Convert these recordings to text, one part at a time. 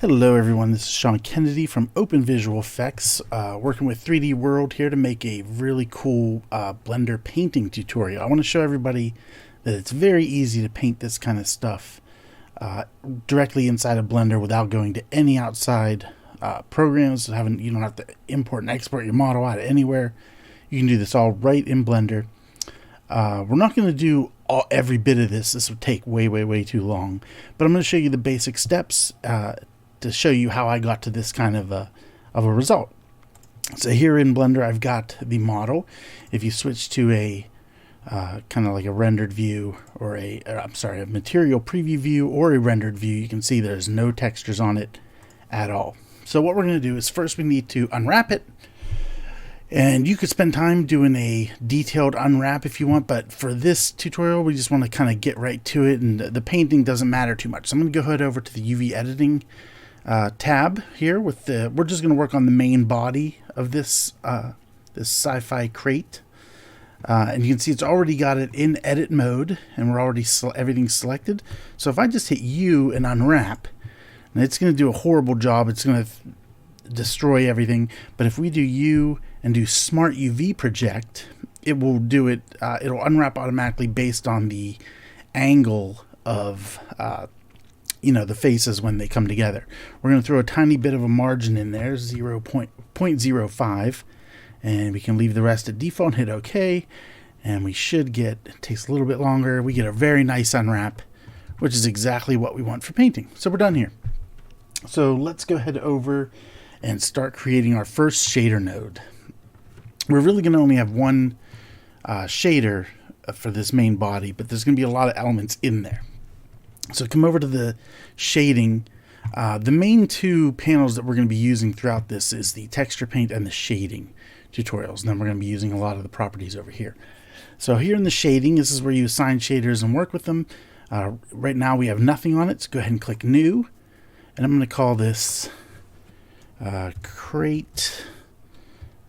Hello everyone, this is Sean Kennedy from Open Visual Effects, working with 3D World here to make a really cool Blender painting tutorial. I want to show everybody that it's very easy to paint this kind of stuff directly inside of Blender without going to any outside programs. You don't have to import and export your model out of anywhere. You can do this all right in Blender. We're not going to do every bit of this. This would take way too long. But I'm going to show you the basic steps to show you how I got to this kind of a result. So here in Blender, I've got the model. If you switch to a kind of like a rendered view or a material preview view or a rendered view, you can see there's no textures on it at all. So what we're going to do is first we need to unwrap it. And you could spend time doing a detailed unwrap if you want, but for this tutorial, we just want to kind of get right to it, and the painting doesn't matter too much. So I'm going to go ahead over to the UV editing tab here. We're just going to work on the main body of this this sci-fi crate, and you can see it's already got it in edit mode, and we're already everything's selected. So if I just hit U and unwrap, and it's going to do a horrible job. It's going to destroy everything. But if we do U and do Smart UV Project, it will do it. It'll unwrap automatically based on the angle of the faces when they come together. We're going to throw a tiny bit of a margin in there, 0.05, and we can leave the rest at default and hit OK. And we should get, it takes a little bit longer, we get a very nice unwrap, which is exactly what we want for painting. So we're done here. So let's go ahead over and start creating our first shader node. We're really going to only have one shader for this main body, but there's going to be a lot of elements in there. So come over to the shading. The main two panels that we're going to be using throughout this is the texture paint and the shading tutorials. And then we're going to be using a lot of the properties over here. So here in the shading, this is where you assign shaders and work with them. Right now we have nothing on it, so go ahead and click New. And I'm going to call this crate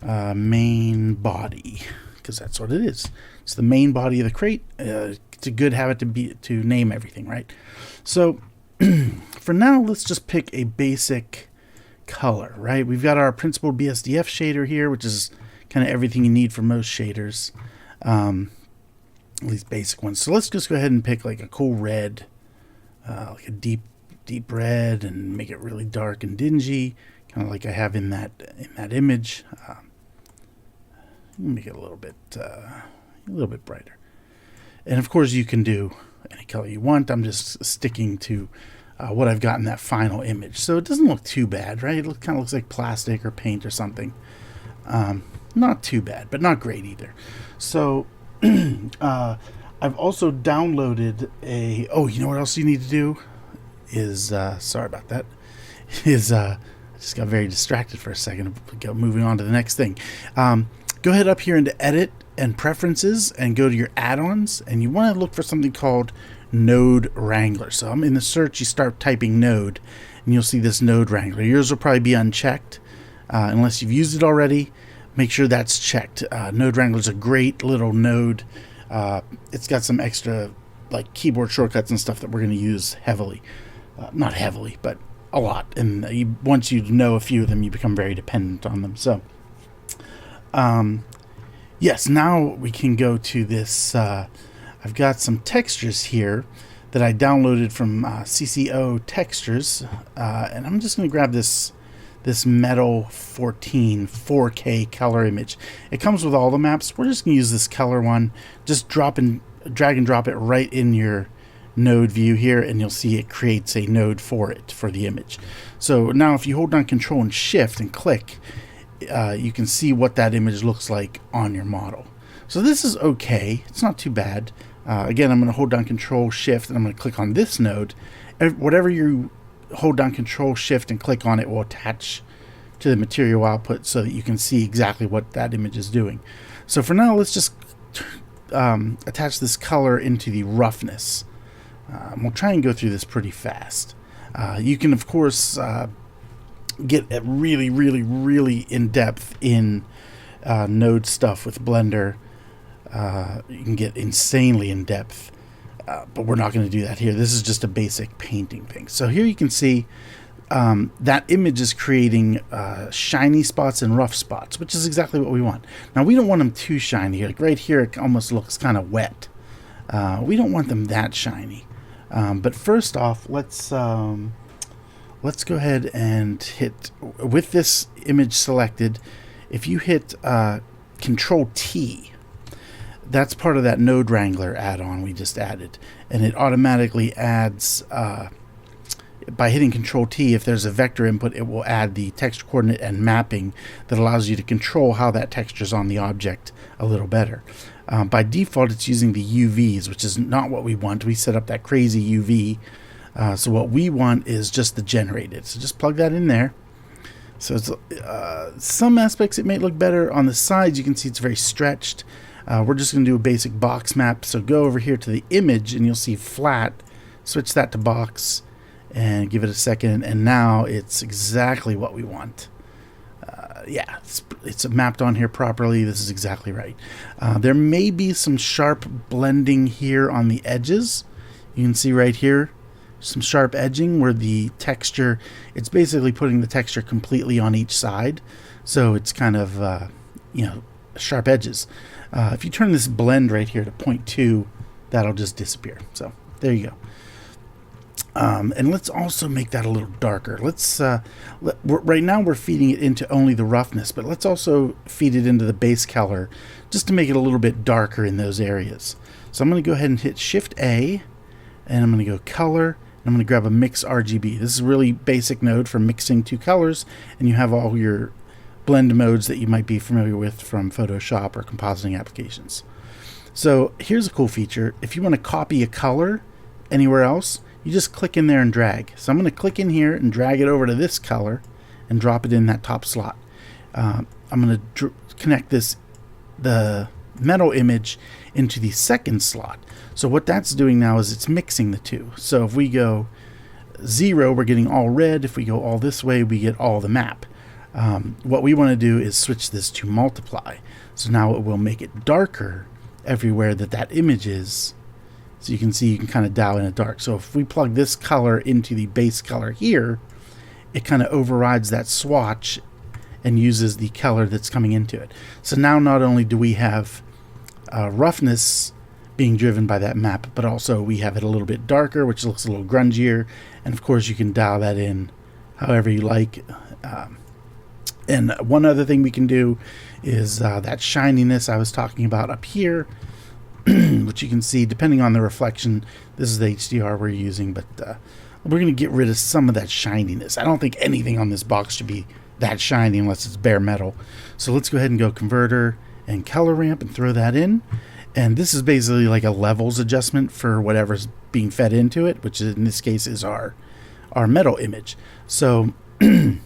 main body, because that's what it is. It's the main body of the crate. It's a good habit to name everything, right? So for now, let's just pick a basic color, right? We've got our principled BSDF shader here, which is kind of everything you need for most shaders, at least basic ones. So let's just go ahead and pick like a cool red, like a deep red, and make it really dark and dingy, kind of like I have in that image. Make it a little bit brighter. And of course you can do any color you want. I'm just sticking to what I've got in that final image. So it doesn't look too bad, right? It kind of looks like plastic or paint or something. Not too bad, but not great either. So I've also downloaded you know what else you need to do is, sorry about that, I just got very distracted for a second. Moving on to the next thing. Go ahead up here into Edit and Preferences and go to your add-ons, and you want to look for something called Node Wrangler. So I'm in the search, you start typing Node, and you'll see this Node Wrangler. Yours will probably be unchecked unless you've used it already. Make sure that's checked. Node Wrangler is a great little node. It's got some extra like keyboard shortcuts and stuff that we're going to use heavily. Not heavily, but a lot. And once you know a few of them, you become very dependent on them. So yes, now we can go to this. I've got some textures here that I downloaded from CCO Textures, and I'm just going to grab this Metal 14 4K color image. It comes with all the maps. We're just going to use this color one. Just drag and drop it right in your node view here, and you'll see it creates a node for the image. So now if you hold down Control and Shift and click, you can see what that image looks like on your model. So this is okay. It's not too bad. Again, I'm going to hold down Control Shift and I'm going to click on this node. Whatever you hold down Control Shift and click on, it will attach to the material output so that you can see exactly what that image is doing. So for now, let's just attach this color into the roughness. We'll try and go through this pretty fast. You can, of course, get really in depth in node stuff with Blender. You can get insanely in depth, but we're not going to do that here. This is just a basic painting thing. So here you can see that image is creating shiny spots and rough spots, which is exactly what we want. Now, we don't want them too shiny. Like right here, it almost looks kind of wet. We don't want them that shiny. But first off, let's go ahead and hit, with this image selected, if you hit Control T, that's part of that Node Wrangler add-on we just added. And it automatically adds, by hitting Control T, if there's a vector input, it will add the texture coordinate and mapping that allows you to control how that texture is on the object a little better. By default, it's using the UVs, which is not what we want. We set up that crazy UV. So what we want is just the generated. So just plug that in there. So it's, some aspects it may look better. On the sides, you can see it's very stretched. We're just going to do a basic box map. So go over here to the image, and you'll see flat. Switch that to box, and give it a second. And now it's exactly what we want. Yeah, it's mapped on here properly. This is exactly right. There may be some sharp blending here on the edges. You can see right here some sharp edging where the texture, it's basically putting the texture completely on each side. So it's kind of, sharp edges. If you turn this blend right here to 0.2, that'll just disappear. So there you go. And let's also make that a little darker. Let's right now we're feeding it into only the roughness, but let's also feed it into the base color just to make it a little bit darker in those areas. So I'm going to go ahead and hit Shift A, and I'm going to go color, and I'm going to grab a mix RGB. This is a really basic node for mixing two colors, and you have all your blend modes that you might be familiar with from Photoshop or compositing applications. So here's a cool feature. If you want to copy a color anywhere else, you just click in there and drag. So I'm going to click in here and drag it over to this color and drop it in that top slot. I'm going to connect the metal image into the second slot. So what that's doing now is it's mixing the two. So if we go 0, we're getting all red. If we go all this way, we get all the map. What we want to do is switch this to multiply. So now it will make it darker everywhere that image is. So you can see you can kind of dial in a dark. So if we plug this color into the base color here, it kind of overrides that swatch and uses the color that's coming into it. So now not only do we have roughness being driven by that map, but also we have it a little bit darker, which looks a little grungier. And of course you can dial that in however you like. And one other thing we can do is that shininess I was talking about up here, which you can see depending on the reflection. This is the HDR we're using, but we're going to get rid of some of that shininess. I don't think anything on this box should be that shiny unless it's bare metal. So let's go ahead and go converter and color ramp and throw that in. And this is basically like a levels adjustment for whatever's being fed into it, which in this case is our metal image. So you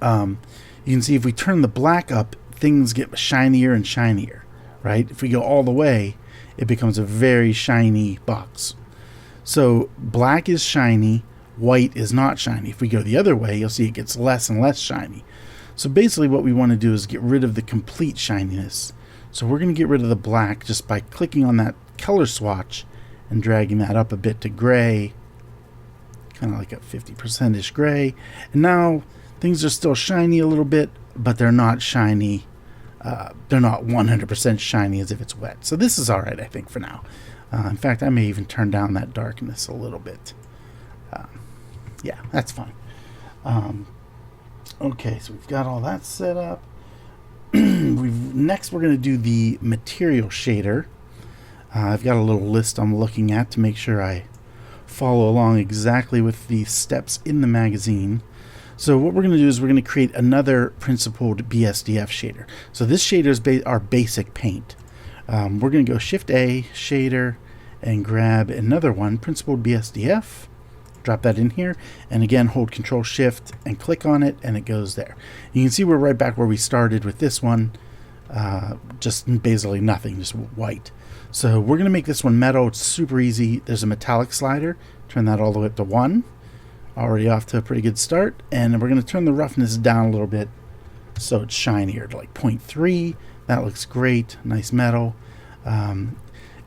can see if we turn the black up, things get shinier and shinier, right? If we go all the way, it becomes a very shiny box. So black is shiny, white is not shiny. If we go the other way, you'll see it gets less and less shiny. So basically what we want to do is get rid of the complete shininess. So we're going to get rid of the black just by clicking on that color swatch and dragging that up a bit to gray, kind of like a 50%-ish gray. And now things are still shiny a little bit, but they're not shiny. They're not 100% shiny as if it's wet. So this is all right, I think, for now. In fact, I may even turn down that darkness a little bit. Yeah, that's fine. Okay, so we've got all that set up. Next, we're going to do the material shader. I've got a little list I'm looking at to make sure I follow along exactly with the steps in the magazine. So what we're going to do is we're going to create another principled BSDF shader. So this shader is our basic paint. We're going to go Shift A, shader, and grab another one, principled BSDF. Drop that in here, and again hold Control Shift and click on it, and it goes there. You can see we're right back where we started with this one, just basically nothing, just white. So we're going to make this one metal. It's super easy. There's a metallic slider. Turn that all the way up to 1. Already off to a pretty good start, and we're going to turn the roughness down a little bit so it's shinier to like 0.3. That looks great. Nice metal.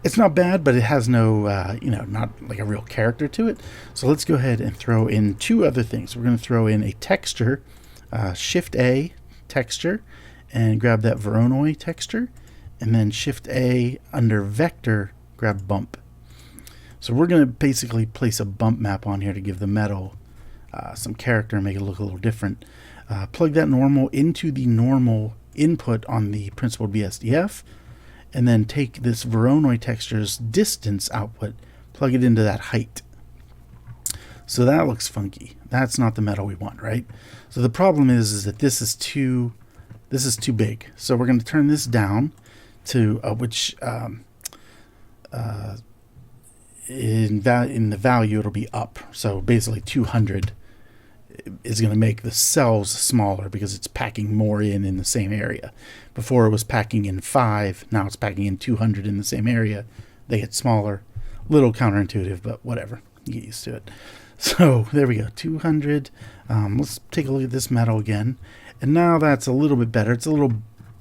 It's not bad, but it has no, not like a real character to it. So let's go ahead and throw in two other things. We're going to throw in a texture, Shift A texture, and grab that Voronoi texture, and then Shift A under vector, grab bump. So we're going to basically place a bump map on here to give the metal some character and make it look a little different. Plug that normal into the normal input on the principled BSDF, and then take this Voronoi texture's distance output, plug it into that height. So that looks funky. That's not the metal we want, right? So the problem is that this is too big. So we're going to turn this down to in the value it'll be up. So basically 200 is going to make the cells smaller because it's packing more in the same area. Before it was packing in 5, now it's packing in 200 in the same area. They get smaller. Little counterintuitive, but whatever. You get used to it. So there we go, 200. Let's take a look at this metal again. And now that's a little bit better. It's a little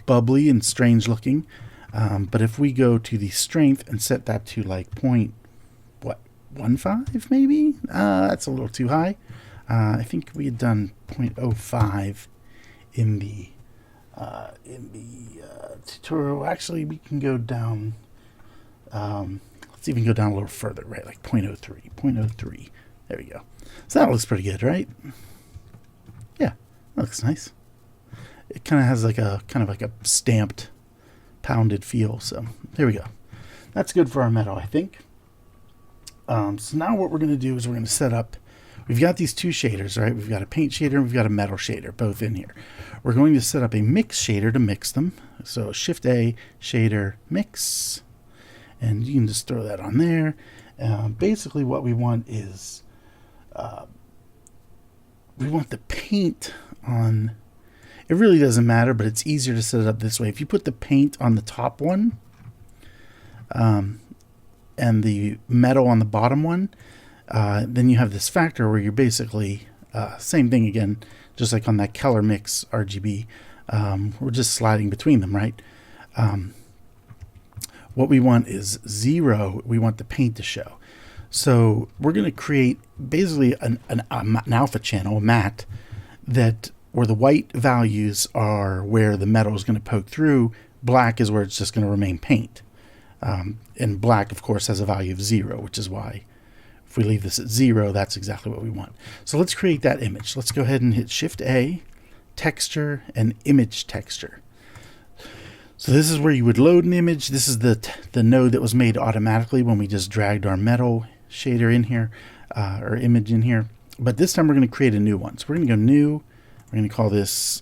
bubbly and strange looking. But if we go to the strength and set that to like 0.15 maybe? That's a little too high. I think we had done 0.05 in the tutorial. Actually, we can go down. Let's even go down a little further, right? Like 0.03. 0.03. There we go. So that looks pretty good, right? Yeah, that looks nice. It kind of has like a stamped, pounded feel. So there we go. That's good for our metal, I think. So now what we're going to do is we're going to set up. We've got these two shaders, right? We've got a paint shader and we've got a metal shader, both in here. We're going to set up a mix shader to mix them. So Shift A, shader, mix. And you can just throw that on there. Basically what we want is, we want the paint on, it really doesn't matter, but it's easier to set it up this way. If you put the paint on the top one, and the metal on the bottom one, then you have this factor where you're basically, same thing again, just like on that Color Mix RGB, we're just sliding between them, right? What we want is 0, we want the paint to show. So we're going to create basically an alpha channel, a matte, where the white values are where the metal is going to poke through, black is where it's just going to remain paint. And black, of course, has a value of 0, which is why if we leave this at 0, that's exactly what we want. So let's create that image. Let's go ahead and hit Shift A, texture, and image texture. So this is where you would load an image. This is the node that was made automatically when we just dragged our metal shader in here, or image in here. But this time we're going to create a new one. So we're going to go new. We're going to call this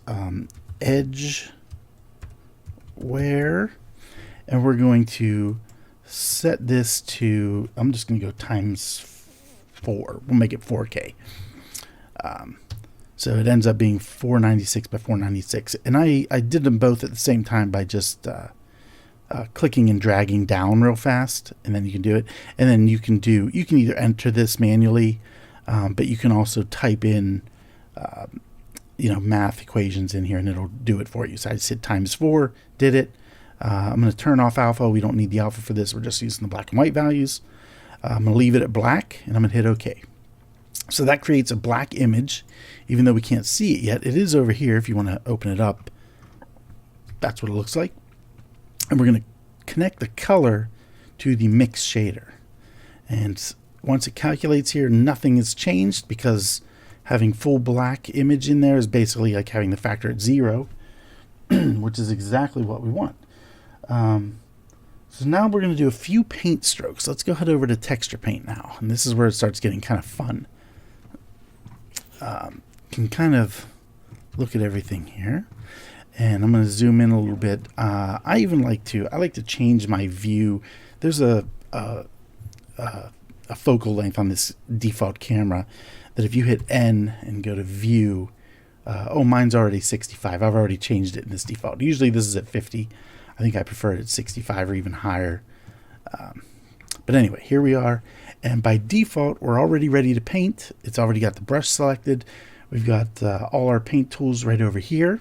edge where. And we're going to set this to, I'm just going to go ×4. We'll make it 4K. So it ends up being 496 by 496. And I did them both at the same time by just clicking and dragging down real fast. And then you can do it. And then you can either enter this manually, but you can also type in, math equations in here and it'll do it for you. So I just hit ×4, did it. I'm going to turn off alpha. We don't need the alpha for this. We're just using the black and white values. I'm going to leave it at black and I'm going to hit OK. So that creates a black image, even though we can't see it yet. It is over here if you want to open it up. That's what it looks like. And we're going to connect the color to the mix shader. And once it calculates here, nothing has changed because having full black image in there is basically like having the factor at 0, which is exactly what we want. So now we're going to do a few paint strokes. Let's go head over to texture paint now. And this is where it starts getting kind of fun. Can kind of look at everything here. And I'm going to zoom in a little bit. I like to change my view. There's a focal length on this default camera that if you hit N and go to view, mine's already 65. I've already changed it in this default. Usually this is at 50. I think I prefer it at 65 or even higher. But anyway, here we are. And by default, we're already ready to paint. It's already got the brush selected. We've got all our paint tools right over here.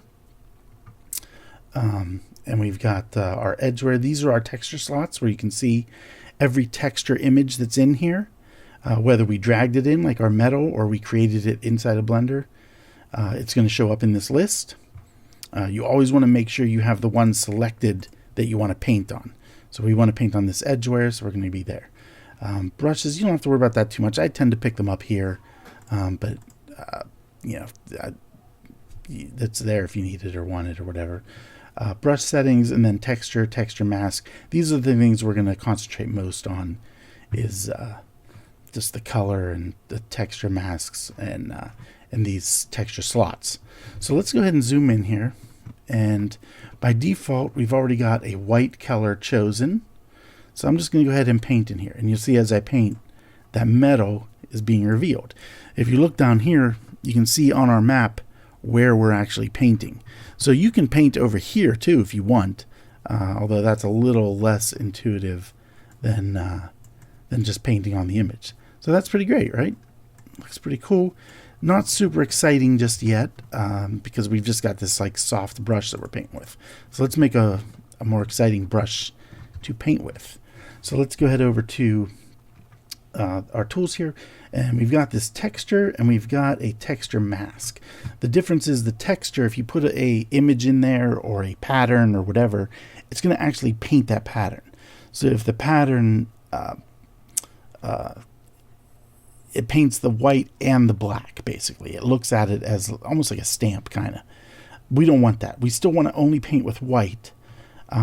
and we've got our edgeware. These are our texture slots where you can see every texture image that's in here, whether we dragged it in like our metal or we created it inside a Blender. It's going to show up in this list. You always want to make sure you have the one selected that you want to paint on. So we want to paint on this edgeware, so we're going to be there. Brushes, you don't have to worry about that too much. I tend to pick them up here, but you know, that's there if you need it or want it or whatever. Brush settings, and then texture mask. These are the things we're going to concentrate most on, is just the color and the texture masks and these texture slots. So let's go ahead and zoom in here, and by default we've already got a white color chosen. So I'm just going to go ahead and paint in here, and you'll see as I paint that metal is being revealed. If you look down here, you can see on our map where we're actually painting. So you can paint over here too if you want, although that's a little less intuitive than just painting on the image. So that's pretty great, right? Looks pretty cool. Not super exciting just yet, because we've just got this like soft brush that we're painting with. So let's make a more exciting brush to paint with. So let's go ahead over to our tools here, and we've got this texture and we've got a texture mask. The difference is the texture, if you put a image in there or a pattern or whatever, it's going to actually paint that pattern. So if the pattern it paints the white and the black, basically. It looks at it as almost like a stamp, kind of. We don't want that. We still want to only paint with white,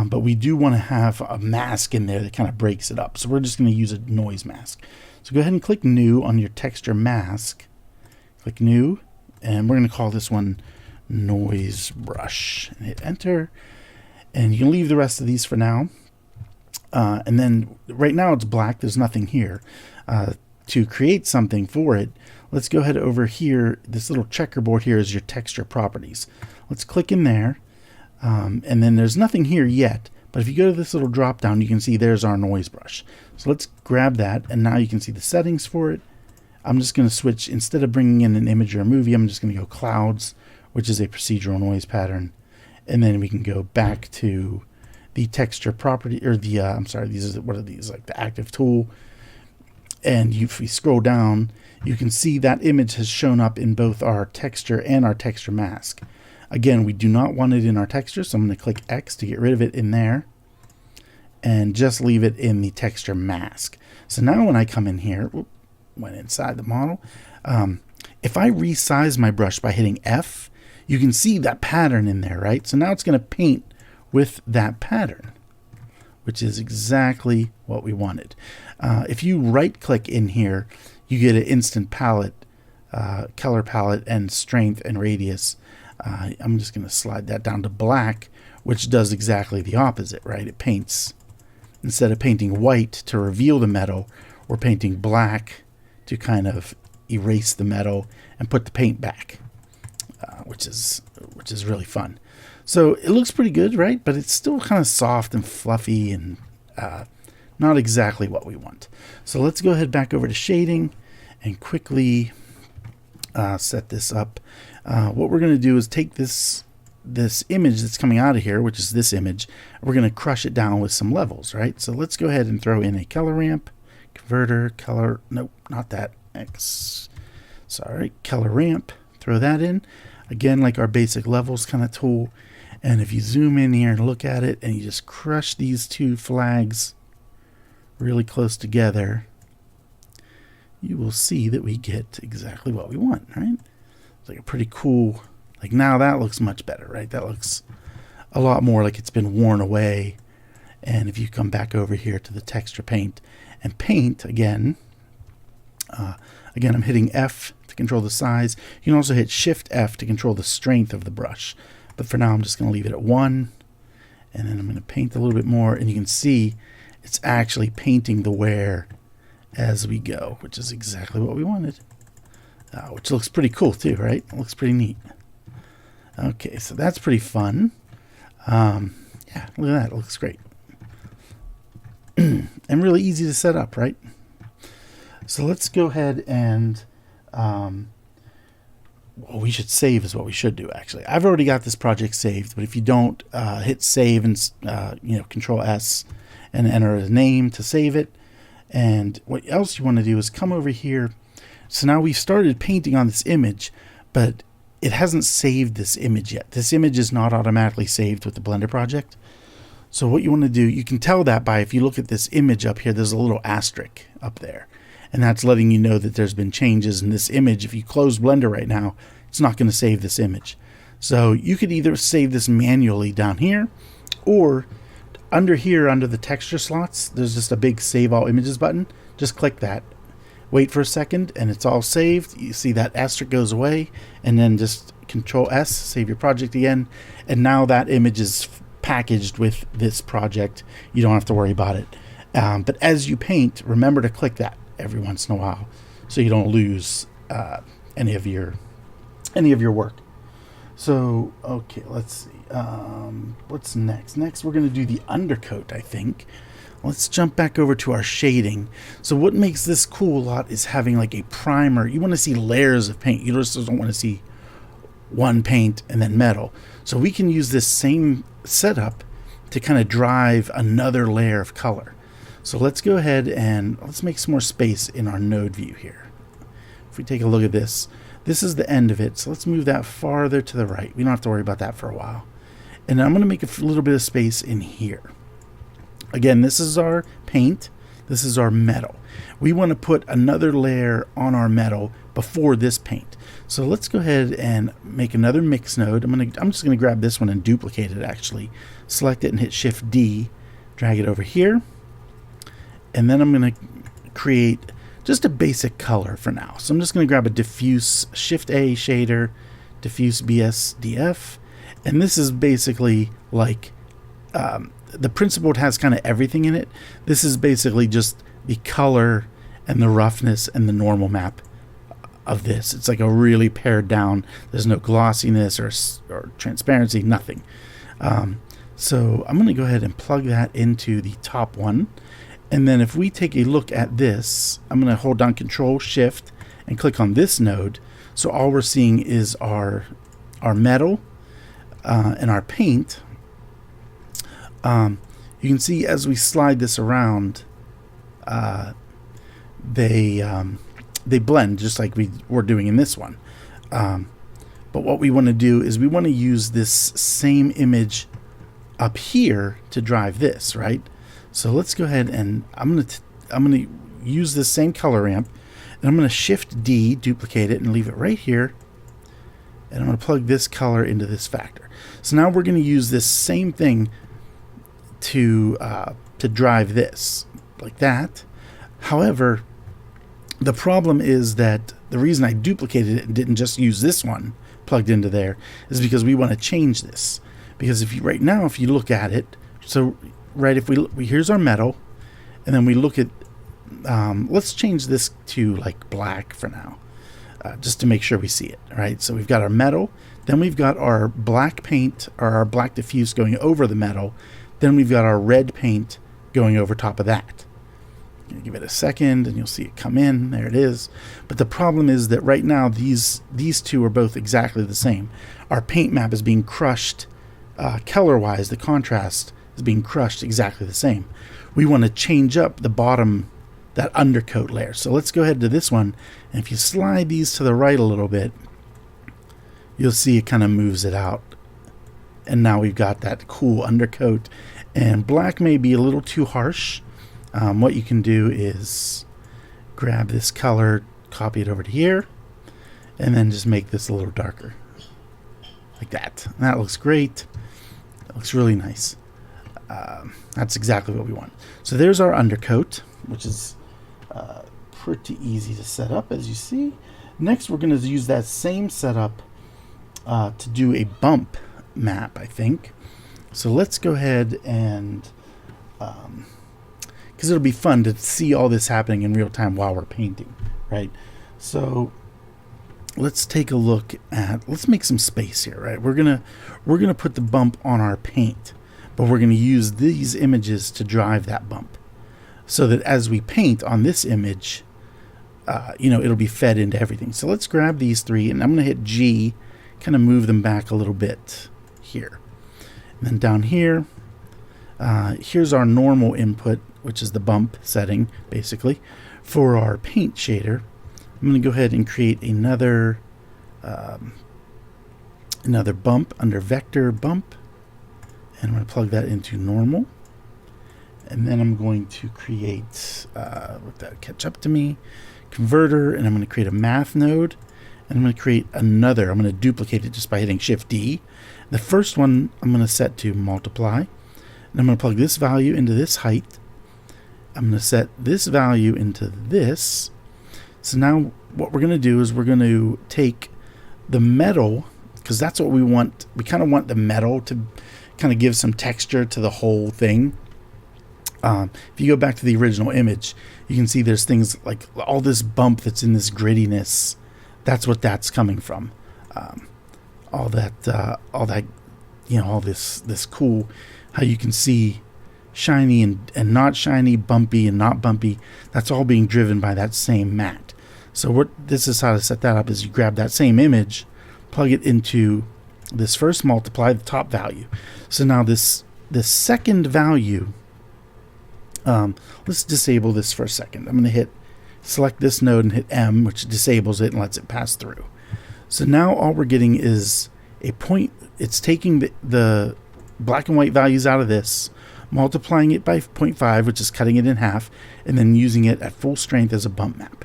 but we do want to have a mask in there that kind of breaks it up. So we're just going to use a noise mask. So go ahead and click New on your texture mask. Click New, and we're going to call this one Noise Brush. And hit Enter, and you can leave the rest of these for now. And then right now it's black. There's nothing here. To create something for it, let's go ahead over here. This little checkerboard here is your texture properties. Let's click in there, and then there's nothing here yet, but if you go to this little drop down, you can see there's our noise brush. So let's grab that, and now you can see the settings for it. I'm just going to switch, instead of bringing in an image or a movie, I'm just going to go clouds, which is a procedural noise pattern, and then we can go back to the texture property, or the I'm sorry, these are, what are these, like the active tool. And if we scroll down, you can see that image has shown up in both our texture and our texture mask. Again, we do not want it in our texture, so I'm going to click X to get rid of it in there and just leave it in the texture mask. So now when I come in here, went inside the model, if I resize my brush by hitting F, you can see that pattern in there, right? So now it's going to paint with that pattern, which is exactly what we wanted. If you right click in here, you get an instant palette, color palette, and strength and radius. I'm just going to slide that down to black, which does exactly the opposite, right? It paints, instead of painting white to reveal the metal, we're painting black to kind of erase the metal and put the paint back, which is really fun. So it looks pretty good, right? But it's still kind of soft and fluffy and not exactly what we want. So let's go ahead back over to shading and quickly set this up. What we're going to do is take this image that's coming out of here, which is this image, we're going to crush it down with some levels, right? So let's go ahead and throw in a color ramp, converter, color, nope, not that, color ramp, throw that in. Again, like our basic levels kind of tool. And if you zoom in here and look at it and you just crush these two flags really close together, you will see that we get exactly what we want, right? It's like a pretty cool, like now that looks much better, right? That looks a lot more like it's been worn away. And if you come back over here to the texture paint and paint again, I'm hitting F to control the size. You can also hit Shift F to control the strength of the brush. But for now, I'm just going to leave it at 1. And then I'm going to paint a little bit more. And you can see it's actually painting the wear as we go, which is exactly what we wanted. Which looks pretty cool too, right? It looks pretty neat. Okay, so that's pretty fun. Yeah, look at that. It looks great. And really easy to set up, right? So let's go ahead and well, we should save is what we should do, actually. I've already got this project saved, but if you don't, hit save and Control S and enter a name to save it. And what else you want to do is come over here. So now we've started painting on this image, but it hasn't saved this image yet. This image is not automatically saved with the Blender project. So what you want to do, you can tell that by, if you look at this image up here, there's a little asterisk up there. And that's letting you know that there's been changes in this image. If you close Blender right now, it's not going to save this image. So you could either save this manually down here, or under here, under the texture slots, there's just a big Save All Images button. Just click that. Wait for a second, and it's all saved. You see that asterisk goes away, and then just Control S, save your project again. And now that image is packaged with this project. You don't have to worry about it. But as you paint, remember to click that every once in a while, so you don't lose any of your work. So okay, let's see. What's next? Next, we're going to do the undercoat, I think. Let's jump back over to our shading. So what makes this cool a lot is having like a primer. You want to see layers of paint. You just don't want to see one paint and then metal. So we can use this same setup to kind of drive another layer of color. So let's go ahead and let's make some more space in our node view here. If we take a look at this, this is the end of it. So let's move that farther to the right. We don't have to worry about that for a while. And I'm going to make a little bit of space in here. Again, this is our paint. This is our metal. We want to put another layer on our metal before this paint. So let's go ahead and make another mix node. I'm just going to grab this one and duplicate it actually. Select it and hit Shift D. Drag it over here. And then I'm going to create just a basic color for now. So I'm just going to grab a diffuse Shift A shader, diffuse BSDF. And this is basically like the Principled has kind of everything in it. This is basically just the color and the roughness and the normal map of this. It's like a really pared down. There's no glossiness or transparency, nothing. So I'm going to go ahead and plug that into the top one. And then if we take a look at this, I'm going to hold down Control Shift and click on this node. So all we're seeing is our metal and our paint. You can see as we slide this around, they blend just like we were doing in this one. But what we want to do is we want to use this same image up here to drive this, right? So let's go ahead and I'm gonna use this same color ramp, and I'm gonna Shift D, duplicate it, and leave it right here. And I'm gonna plug this color into this factor. So now we're gonna use this same thing to drive this like that. However, the problem is that the reason I duplicated it and didn't just use this one plugged into there is because we want to change this. Because if you right now, if you look at it, so right, if we here's our metal, and then we look at let's change this to like black for now, just to make sure we see it. Right, so we've got our metal, then we've got our black paint or our black diffuse going over the metal, then we've got our red paint going over top of that. Give it a second and you'll see it come in. There it is. But the problem is that right now these two are both exactly the same. Our paint map is being crushed color wise. The contrast is being crushed exactly the same. We want to change up the bottom, that undercoat layer. So let's go ahead to this one, and if you slide these to the right a little bit, you'll see it kind of moves it out. And now we've got that cool undercoat. And black may be a little too harsh. What you can do is grab this color, copy it over to here, and then just make this a little darker. Like that. And that looks great. That looks really nice. That's exactly what we want. So there's our undercoat, which is pretty easy to set up, as you see. Next, we're going to use that same setup to do a bump map, I think. So let's go ahead and... because it'll be fun to see all this happening in real time while we're painting, right? So let's take a look at, let's make some space here, right? We're gonna put the bump on our paint, but we're gonna use these images to drive that bump, so that as we paint on this image, it'll be fed into everything. So let's grab these three, and I'm going to hit G, kind of move them back a little bit here. And then down here, here's our normal input, which is the bump setting, basically, for our paint shader. I'm going to go ahead and create another bump under vector bump, and I'm going to plug that into normal. And then I'm going to create, let that catch up to me, converter, and I'm going to create a math node, and I'm going to create another. I'm going to duplicate it just by hitting Shift D. The first one I'm going to set to multiply, and I'm going to plug this value into this height. I'm going to set this value into this. So now what we're going to do is we're going to take the metal, because that's what we want. We kind of want the metal to kind of give some texture to the whole thing. If you go back to the original image, you can see there's things like all this bump that's in this grittiness. That's what that's coming from. All this cool, how you can see shiny and not shiny, bumpy and not bumpy. That's all being driven by that same mat. So this is how to set that up: is you grab that same image, plug it into this first multiply, the top value. So now this second value. Let's disable this for a second. I'm going to select this node and hit M, which disables it and lets it pass through. So now all we're getting is a point. It's taking the black and white values out of this, multiplying it by 0.5, which is cutting it in half, and then using it at full strength as a bump map.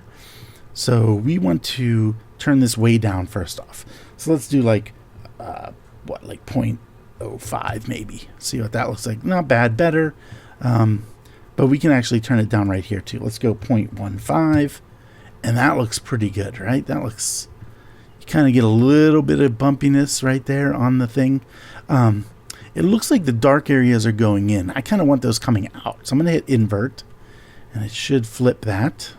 So we want to turn this way down first off. So let's do like 0.05 maybe. See what that looks like. Not bad, better. But we can actually turn it down right here too. Let's go 0.15, and that looks pretty good, right? That looks, you kind of get a little bit of bumpiness right there on the thing. It looks like the dark areas are going in. I kind of want those coming out. So I'm going to hit invert, and it should flip that.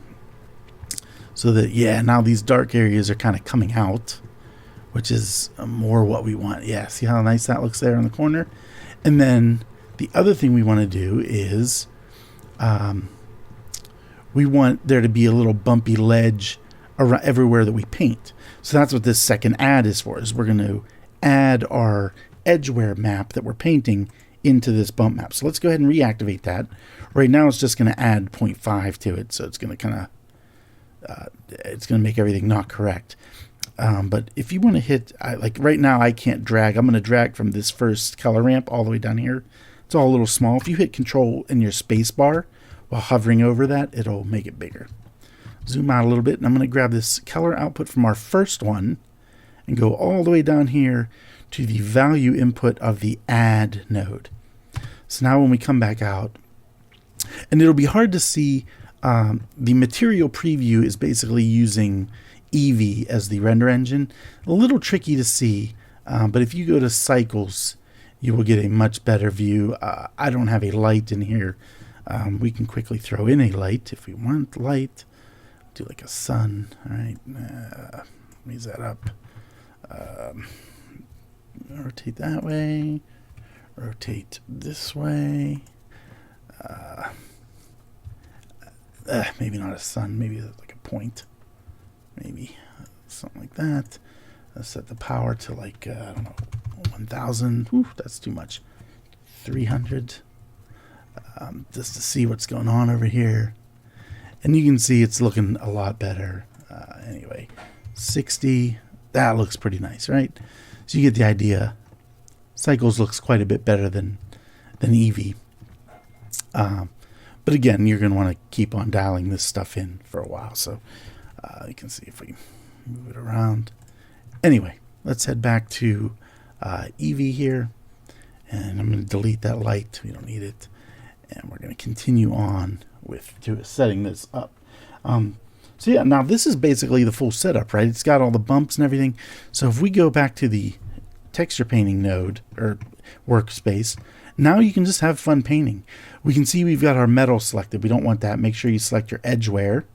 So that, yeah, now these dark areas are kind of coming out, which is more what we want. Yeah, see how nice that looks there in the corner? And then the other thing we want to do is we want there to be a little bumpy ledge around everywhere that we paint. So that's what this second add is for, is we're going to add our edgeware map that we're painting into this bump map. So let's go ahead and reactivate that. Right now it's just going to add 0.5 to it, so it's going to kind of it's going to make everything not correct. But if you want to hit, like right now I can't drag. I'm going to drag from this first color ramp all the way down here. It's all a little small. If you hit Control and your space bar while hovering over that, it'll make it bigger. Zoom out a little bit, and I'm going to grab this color output from our first one and go all the way down here to the value input of the add node. So now when we come back out, and it'll be hard to see, the material preview is basically using Eevee as the render engine. A little tricky to see, but if you go to cycles, you will get a much better view. I don't have a light in here. We can quickly throw in a light if we want light. Do like a sun. All right, raise that up. Rotate that way. Rotate this way. Maybe not a sun. Maybe like a point. Maybe something like that. Let's set the power to like, I don't know, 1000. Whew, that's too much. 300. Just to see what's going on over here. And you can see it's looking a lot better. Anyway, 60. That looks pretty nice, right? So you get the idea. Cycles looks quite a bit better than Eevee. But again, you're going to want to keep on dialing this stuff in for a while. So you can see if we move it around. Anyway, let's head back to Eevee here. And I'm going to delete that light. We don't need it. And we're going to continue on with setting this up. So yeah, now this is basically the full setup, right? It's got all the bumps and everything. So if we go back to the texture painting node or workspace, now you can just have fun painting. We can see we've got our metal selected. We don't want that. Make sure you select your edgeware.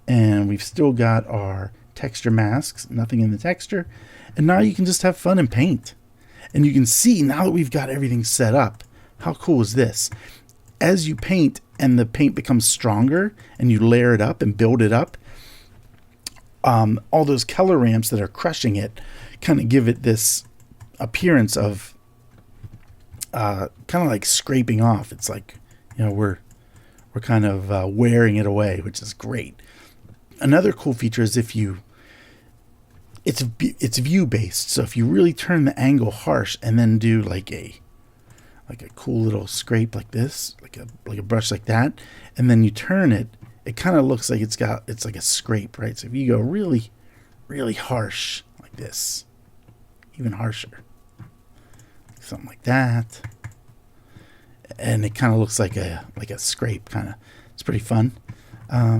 And we've still got our texture masks, nothing in the texture. And now you can just have fun and paint. And you can see now that we've got everything set up, how cool is this? as you paint and the paint becomes stronger and you layer it up and build it up, all those color ramps that are crushing it kind of give it this appearance of kind of like scraping off. It's like, we're kind of wearing it away, which is great. Another cool feature is it's view based. So if you really turn the angle harsh and then do like a cool little scrape like this, like a brush like that, and then you turn it, it kind of looks like it's like a scrape, right? So if you go really, really harsh like this, even harsher, something like that, and it kind of looks like a scrape, kind of. It's pretty fun.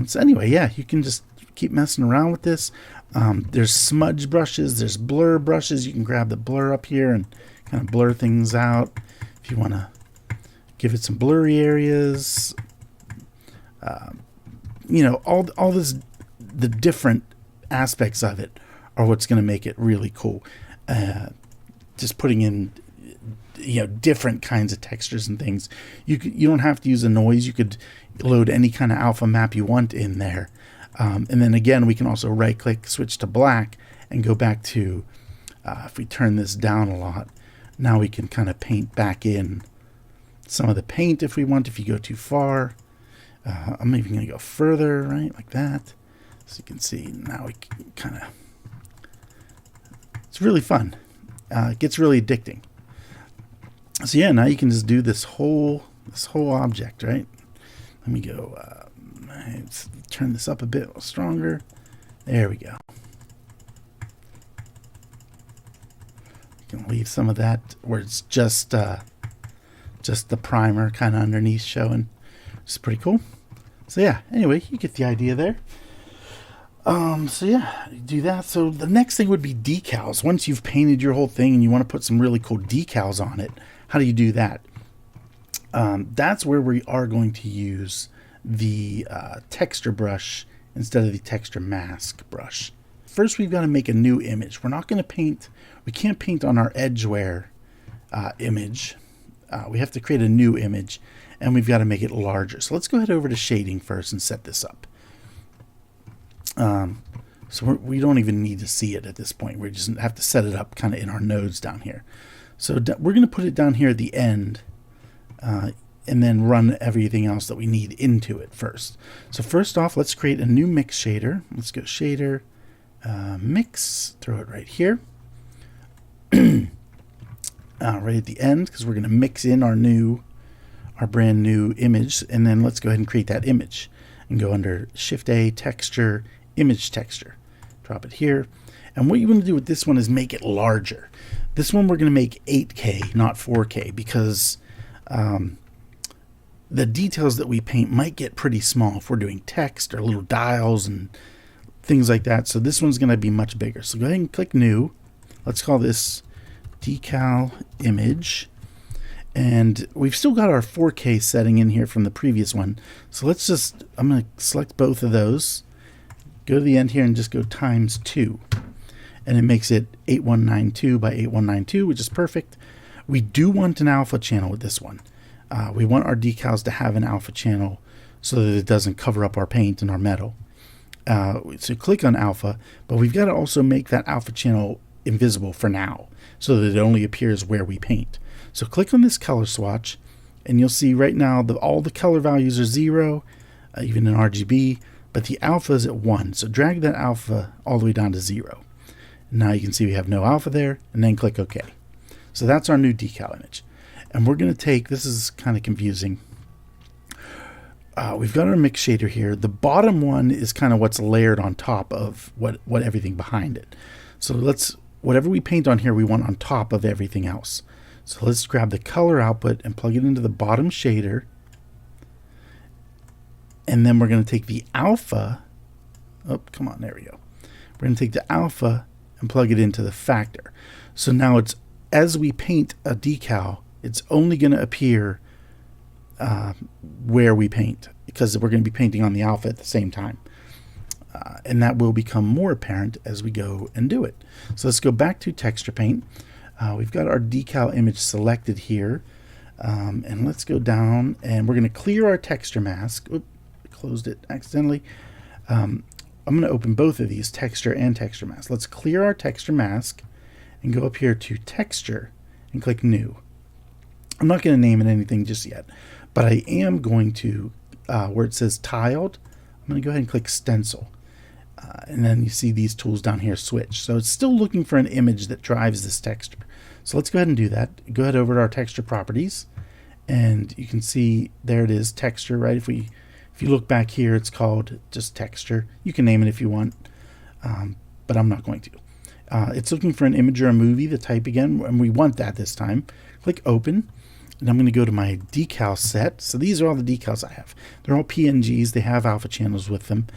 So anyway, yeah, you can just keep messing around with this. There's smudge brushes, there's blur brushes. You can grab the blur up here and kind of blur things out if you want to give it some blurry areas. All this, the different aspects of it are what's going to make it really cool. Just putting in different kinds of textures and things. You don't have to use a noise. You could load any kind of alpha map you want in there. And then again, we can also right click, switch to black, and go back to, if we turn this down a lot, now we can kind of paint back in some of the paint if we want. If you go too far, I'm even going to go further, right, like that. So you can see now we can kind of, it's really fun. It gets really addicting. So yeah, now you can just do this whole object, right? Let me go, let's turn this up a bit stronger. There we go. You can leave some of that where it's just the primer kind of underneath showing. It's pretty cool. So yeah, anyway, you get the idea there. So yeah, do that. So the next thing would be decals. Once you've painted your whole thing and you want to put some really cool decals on it, how do you do that? That's where we are going to use the texture brush instead of the texture mask brush. First, we've got to make a new image. We're not going to paint, we can't paint on our Edgeware image. We have to create a new image, and we've got to make it larger. So let's go ahead over to shading first and set this up. So we don't even need to see it at this point. We just have to set it up kind of in our nodes down here. So we're going to put it down here at the end, and then run everything else that we need into it first. So first off, let's create a new mix shader. Let's go shader, mix, throw it right here. Right at the end, because we're going to mix in our brand new image, and then let's go ahead and create that image and go under Shift A, texture, image texture, drop it here. And what you want to do with this one is make it larger. This one we're going to make 8K, not 4K, because the details that we paint might get pretty small if we're doing text or little dials and things like that. So this one's going to be much bigger. So go ahead and click new. Let's call this decal image. And we've still got our 4K setting in here from the previous one. So let's just, I'm going to select both of those, go to the end here and just go ×2. And it makes it 8192 by 8192, which is perfect. We do want an alpha channel with this one. We want our decals to have an alpha channel so that it doesn't cover up our paint and our metal. So click on alpha, but we've got to also make that alpha channel invisible for now so that it only appears where we paint. So click on this color swatch, and you'll see right now all the color values are 0, even in RGB, but the alpha is at 1. So drag that alpha all the way down to 0. Now you can see we have no alpha there, and then click OK. So that's our new decal image. And we're going to take, this is kind of confusing. We've got our mix shader here. The bottom one is kind of what's layered on top of what everything behind it. So whatever we paint on here, we want on top of everything else. So let's grab the color output and plug it into the bottom shader. And then we're going to take the alpha. Oh, come on, there we go. We're going to take the alpha and plug it into the factor. So now it's, as we paint a decal, it's only going to appear where we paint, because we're going to be painting on the alpha at the same time. And that will become more apparent as we go and do it. So let's go back to texture paint. We've got our decal image selected here. And let's go down, and we're going to clear our texture mask. Oop, closed it accidentally. I'm going to open both of these, texture and texture mask. Let's clear our texture mask and go up here to texture and click new. I'm not going to name it anything just yet, but I am going to, where it says tiled, I'm going to go ahead and click stencil. And then you see these tools down here switch. So it's still looking for an image that drives this texture. So let's go ahead and do that. Go ahead over to our texture properties, and you can see there it is, texture, right? If you look back here, it's called just texture. You can name it if you want, but I'm not going to. It's looking for an image or a movie, the type again, and we want that this time. Click open, and I'm going to go to my decal set. So these are all the decals I have. They're all PNGs. They have alpha channels with them.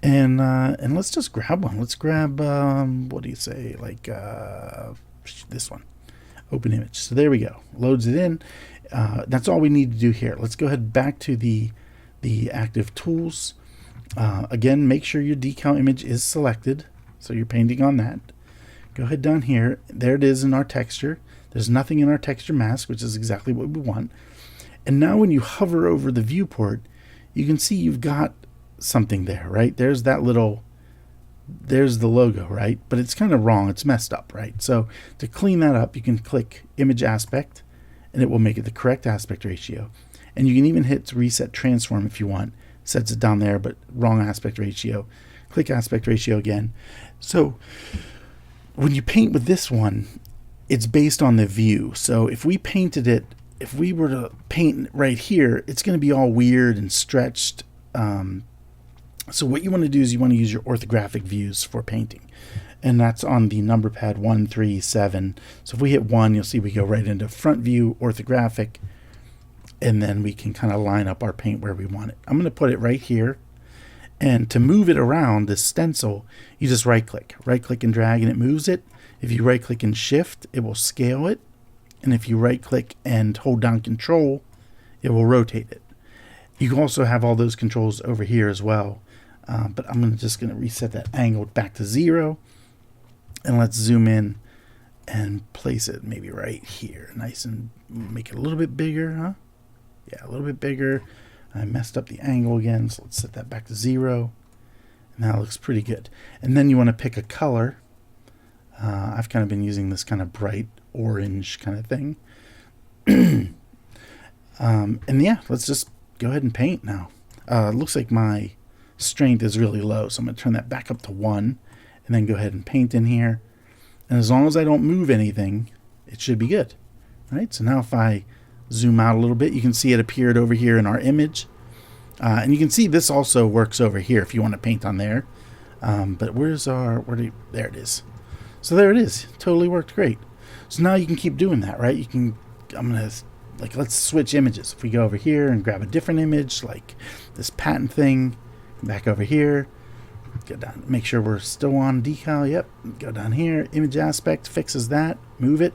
And let's just grab one. Let's grab, what do you say, like this one. Open image. So there we go. Loads it in. That's all we need to do here. Let's go ahead back to the active tools. Again, make sure your decal image is selected. So you're painting on that. Go ahead down here. There it is in our texture. There's nothing in our texture mask, which is exactly what we want. And now when you hover over the viewport, you can see you've got something there, right? There's that little, there's the logo, right? But it's kind of wrong. It's messed up, right? So to clean that up, you can click image aspect, and it will make it the correct aspect ratio. And you can even hit reset transform if you want. Sets it down there, but wrong aspect ratio. Click aspect ratio again. So when you paint with this one, it's based on the view. So if we painted it, if we were to paint right here, it's going to be all weird and stretched. So what you want to do is you want to use your orthographic views for painting. And that's on the number pad 1, 3, 7. So if we hit 1, you'll see we go right into front view, orthographic, and then we can kind of line up our paint where we want it. I'm going to put it right here. And to move it around, this stencil, you just right click and drag, and it moves it. If you right click and shift, it will scale it. And if you right click and hold down control, it will rotate it. You can also have all those controls over here as well. But I'm just going to reset that angle back to 0. And let's zoom in and place it maybe right here. Nice, and make it a little bit bigger, huh? Yeah, a little bit bigger. I messed up the angle again, so let's set that back to 0. And that looks pretty good. And then you want to pick a color. I've kind of been using this kind of bright orange kind of thing. And yeah, let's just go ahead and paint now. It looks like my strength is really low, so I'm going to turn that back up to 1 and then go ahead and paint in here. And as long as I don't move anything, it should be good. All right, so now if I zoom out a little bit, you can see it appeared over here in our image. And you can see this also works over here if you want to paint on there. But where's our, there it is. So there it is. Totally worked great. So now you can keep doing that, right? You can, let's switch images. If we go over here and grab a different image, like this patent thing, back over here, go down, make sure we're still on decal. Yep. Go down here, image aspect, fixes that, move it,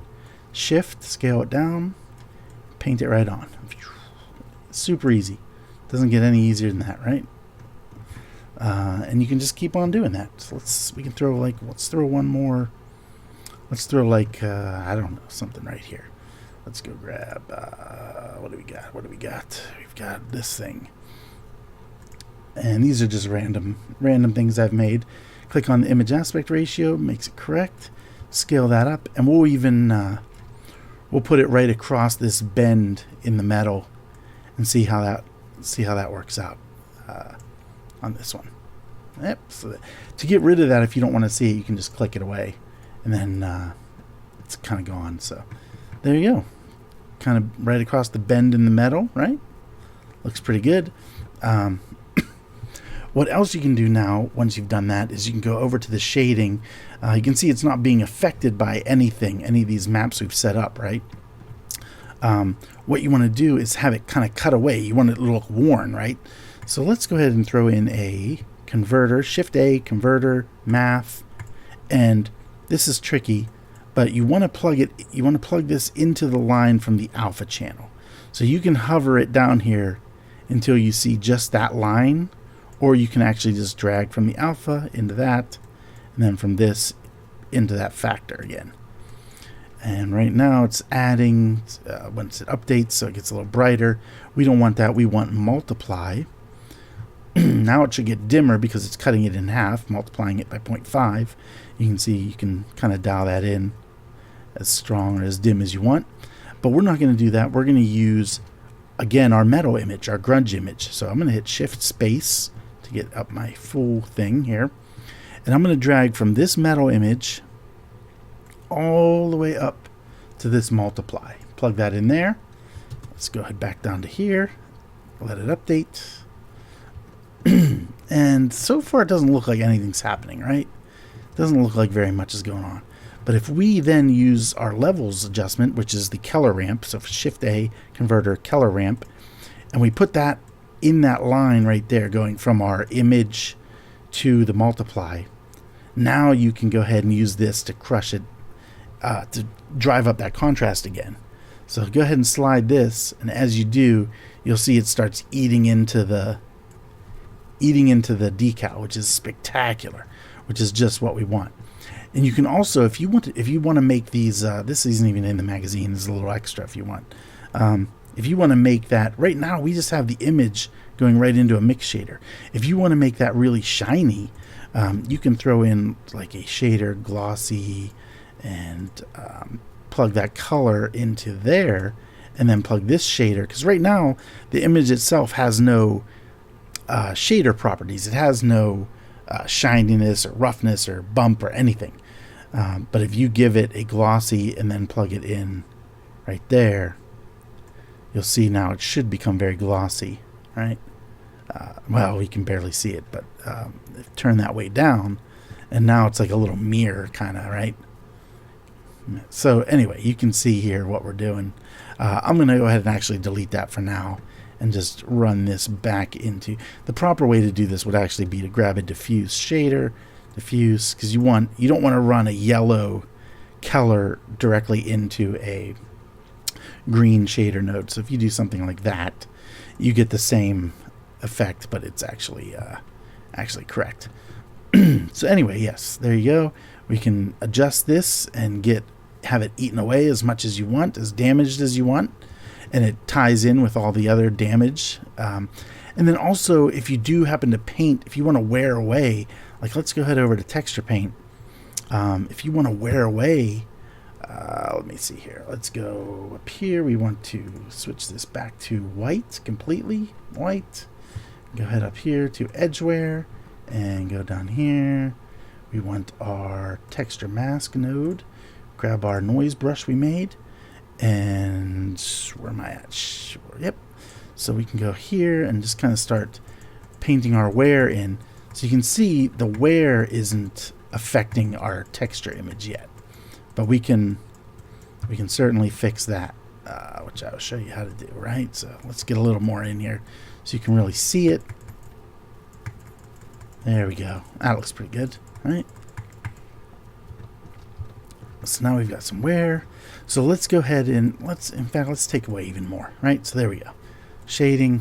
shift, scale it down, paint it right on. Super easy. Doesn't get any easier than that, right? And you can just keep on doing that. So we can throw let's throw one more. Let's throw I don't know, something right here. Let's go grab, what do we got? We've got this thing. And these are just random things I've made. Click on the image aspect ratio, makes it correct. Scale that up, and we'll even, we'll put it right across this bend in the metal and see how that works out on this one. Yep. So to get rid of that, if you don't want to see it, you can just click it away, and then it's kind of gone. So there you go. Kind of right across the bend in the metal, right? Looks pretty good. What else you can do now, once you've done that, is you can go over to the shading. You can see it's not being affected by anything, any of these maps we've set up, right? What you want to do is have it kind of cut away. You want it to look worn, right? So let's go ahead and throw in a converter, Shift-A, converter, math, and this is tricky, but you want to plug this into the line from the alpha channel. So you can hover it down here until you see just that line, or you can actually just drag from the alpha into that, and then from this into that factor again. And right now it's adding, once it updates, so it gets a little brighter. We don't want that. We want multiply. Now it should get dimmer because it's cutting it in half, multiplying it by 0.5. You can see you can kind of dial that in as strong or as dim as you want. But we're not going to do that. We're going to use, again, our metal image, our grunge image. So I'm going to hit Shift Space to get up my full thing here. And I'm going to drag from this metal image all the way up to this multiply. Plug that in there. Let's go ahead back down to here. Let it update. And so far it doesn't look like anything's happening, right? Doesn't look like very much is going on. But if we then use our levels adjustment, which is the color ramp, so Shift A, converter, color ramp, and we put that in that line right there going from our image to the multiply, now you can go ahead and use this to crush it, to drive up that contrast again. So go ahead and slide this, and as you do, you'll see it starts eating into the decal, which is spectacular, which is just what we want. And you can also, if you want to make these, this isn't even in the magazine, this is a little extra if you want. If you want to make that, right now we just have the image going right into a mix shader. If you want to make that really shiny, you can throw in like a shader, glossy, and plug that color into there, and then plug this shader, because right now the image itself has no shader properties. It has no shininess or roughness or bump or anything. But if you give it a glossy and then plug it in right there, you'll see now it should become very glossy, right? Well, we can barely see it, but turn that way down, and now it's like a little mirror kind of, right? So anyway, you can see here what we're doing. I'm going to go ahead and actually delete that for now and just run this back into the proper way to do this would actually be to grab a diffuse shader, diffuse, because you don't want to run a yellow color directly into a green shader node. So if you do something like that, you get the same effect, but it's actually correct. So anyway, yes, there you go. We can adjust this and have it eaten away as much as you want, as damaged as you want. And it ties in with all the other damage. And then also, if you do happen to paint, if you want to wear away, like let's go head over to texture paint. If you want to wear away, let me see here. Let's go up here. We want to switch this back to white, completely white. Go ahead up here to edge wear and go down here. We want our texture mask node. Grab our noise brush we made. And where am I at? Sure, yep. So we can go here and just kind of start painting our wear in. So you can see the wear isn't affecting our texture image yet, but we can certainly fix that, which I'll show you how to do. Right. So let's get a little more in here so you can really see it. There we go. That looks pretty good, right? So now we've got some wear. So let's go ahead and let's take away even more, right? So there we go. Shading.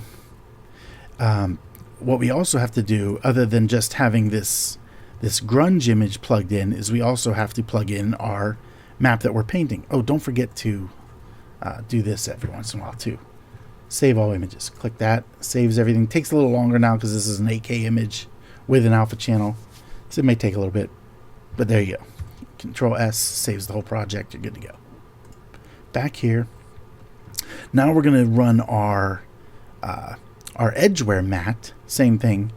What we also have to do, other than just having this grunge image plugged in, is we also have to plug in our map that we're painting. Oh, don't forget to do this every once in a while too. Save all images. Click that. Saves everything. Takes a little longer now because this is an 8K image with an alpha channel. So it may take a little bit, but there you go. Control S saves the whole project. You're good to go. Back here. Now we're going to run our edgeware matte, same thing,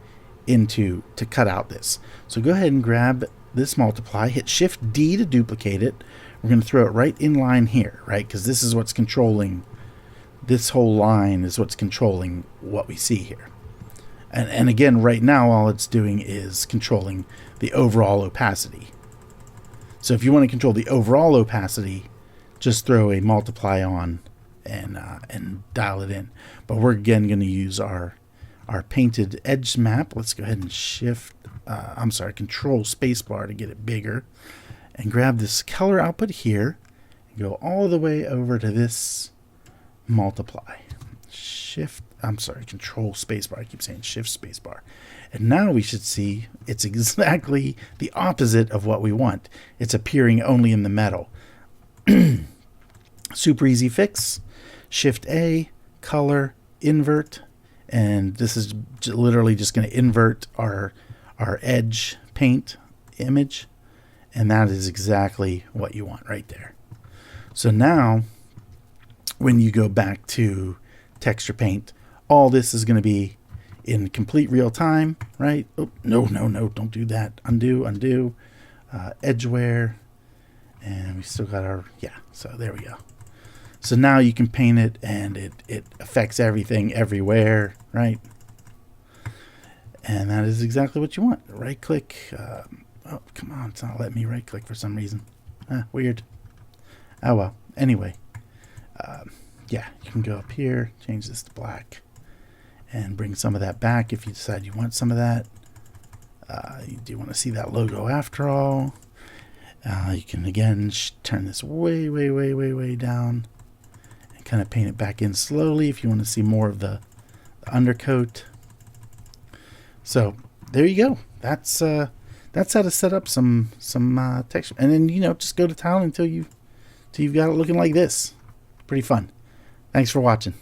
to cut out this. So go ahead and grab this multiply, hit Shift D to duplicate it. We're going to throw it right in line here, right? Because this is what's controlling, this whole line is what's controlling what we see here. And again, right now, all it's doing is controlling the overall opacity. So if you want to control the overall opacity, just throw a multiply on and dial it in. But we're again going to use our painted edge map. Let's go ahead and Control Spacebar to get it bigger, and grab this color output here and go all the way over to this multiply. Control Spacebar. I keep saying Shift Spacebar. And now we should see it's exactly the opposite of what we want. It's appearing only in the metal. Super easy fix. Shift A, color, invert, and this is literally just going to invert our edge paint image, and that is exactly what you want right there. So now when you go back to texture paint, all this is going to be in complete real time, right? Oh, no, don't do that. Undo, edgeware, and we still got our, yeah, so there we go. So now you can paint it, and it affects everything everywhere, right? And that is exactly what you want. Right click. Oh, come on, it's not letting me right click for some reason. Weird. Oh well. Anyway, yeah, you can go up here, change this to black, and bring some of that back if you decide you want some of that. You do want to see that logo after all. You can again turn this way down and kind of paint it back in slowly if you want to see more of the undercoat. So there you go. That's how to set up some texture, and then just go to town until you've got it looking like this. Pretty fun. Thanks for watching.